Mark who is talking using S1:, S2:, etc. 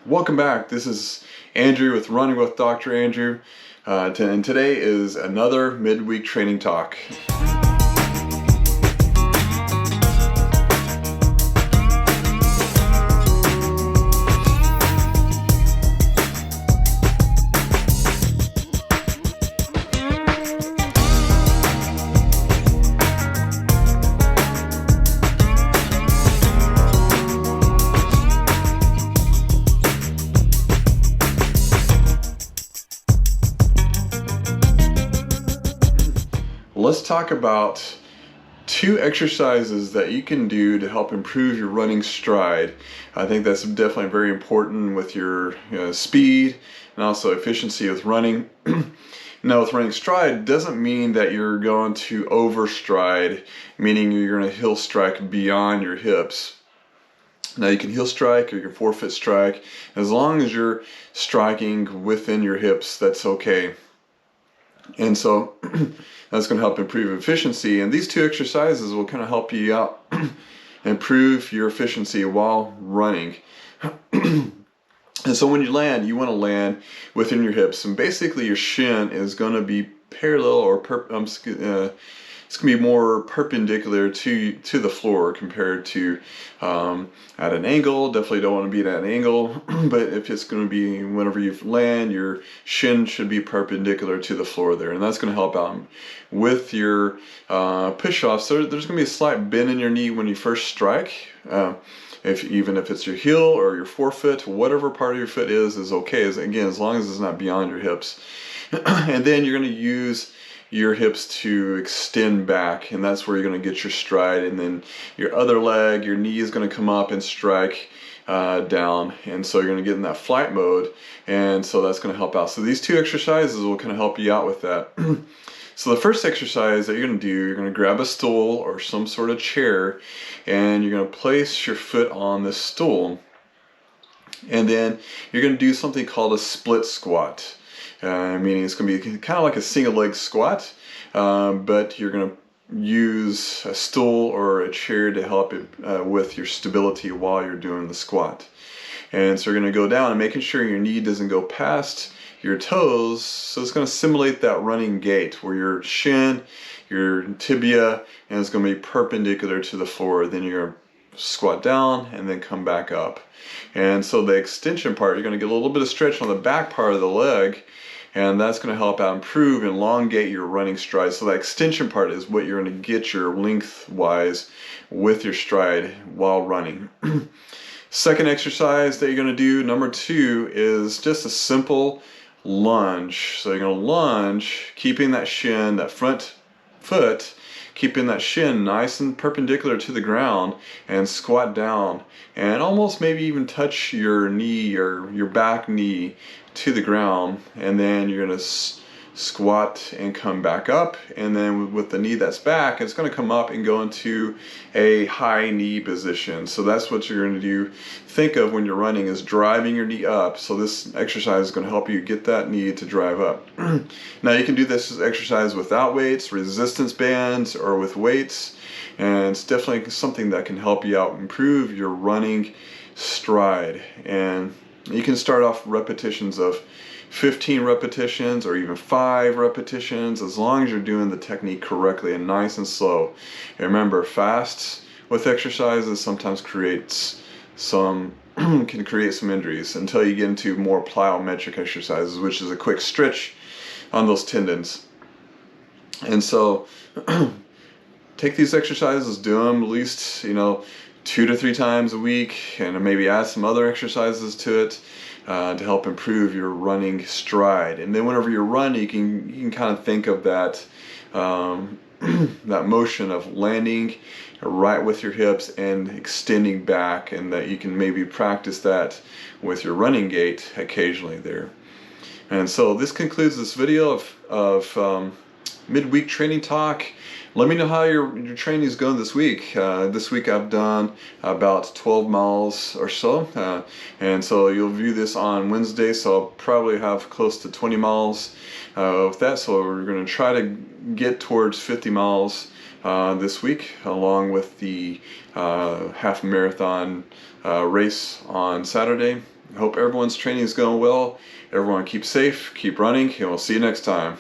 S1: Welcome back. This is Andrew with Running with Dr. Andrew, and today is another midweek training talk. Let's talk about two exercises that you can do to help improve your running stride. I think that's definitely very important with your speed and also efficiency with running. Now, with running stride doesn't mean that you're going to overstride, meaning you're going to heel strike beyond your hips. Now, you can heel strike or you can forefoot strike. As long as you're striking within your hips, that's okay. And so that's going to help improve efficiency, and these two exercises will kind of help you out improve your efficiency while running. And so when you land, you want to land within your hips, and basically your shin is going to be parallel or it's going to be more perpendicular to the floor compared to at an angle. Definitely don't want to be at an angle, but if it's going to be, whenever you land, your shin should be perpendicular to the floor there, and that's going to help out with your push-offs. So there's going to be a slight bend in your knee when you first strike. Even if it's your heel or your forefoot, whatever part of your foot is okay, as long as it's not beyond your hips. And then you're going to use your hips to extend back, and that's where you're going to get your stride. And then your other leg, your knee is going to come up and strike down, and so you're going to get in that flight mode, and so that's going to help out. So these two exercises will kind of help you out with that. So the first exercise that you're going to do, you're going to grab a stool or some sort of chair, and you're going to place your foot on this stool, and then you're going to do something called a split squat. Meaning it's going to be kind of like a single leg squat, but you're going to use a stool or a chair to help it with your stability while you're doing the squat. And so you're going to go down and making sure your knee doesn't go past your toes, so it's going to simulate that running gait where your shin, your tibia, and it's going to be perpendicular to the floor. Then you're going to squat down and then come back up. And so the extension part, you're going to get a little bit of stretch on the back part of the leg, and that's going to help out improve and elongate your running stride. So that extension part is what you're going to get your lengthwise with your stride while running. Second exercise that you're going to do, number 2, is just a simple lunge. So you're going to lunge, keeping that shin, that front foot, keeping that shin nice and perpendicular to the ground, and squat down and almost maybe even touch your knee or your back knee to the ground, and then you're going to squat and come back up, and then with the knee that's back, it's going to come up and go into a high knee position. So that's what you're going to do. Think of when you're running is driving your knee up. So this exercise is going to help you get that knee to drive up. Now you can do this exercise without weights, resistance bands, or with weights, and it's definitely something that can help you out improve your running stride. And you can start off repetitions of 15 repetitions or even 5 repetitions, as long as you're doing the technique correctly and nice and slow. And remember, fast with exercises sometimes creates some can create some injuries until you get into more plyometric exercises, which is a quick stretch on those tendons. And so take these exercises, do them at least 2 to 3 times a week, and maybe add some other exercises to it to help improve your running stride. And then whenever you run, you can kind of think of that that motion of landing right with your hips and extending back, and that you can maybe practice that with your running gait occasionally there. And so this concludes this video of midweek training talk. Let me know how your training is going this week. This week I've done about 12 miles or so, and so you'll view this on Wednesday, so I'll probably have close to 20 miles with that. So we're going to try to get towards 50 miles this week, along with the half marathon race on Saturday. Hope everyone's training is going well. Everyone keep safe, keep running, and we'll see you next time.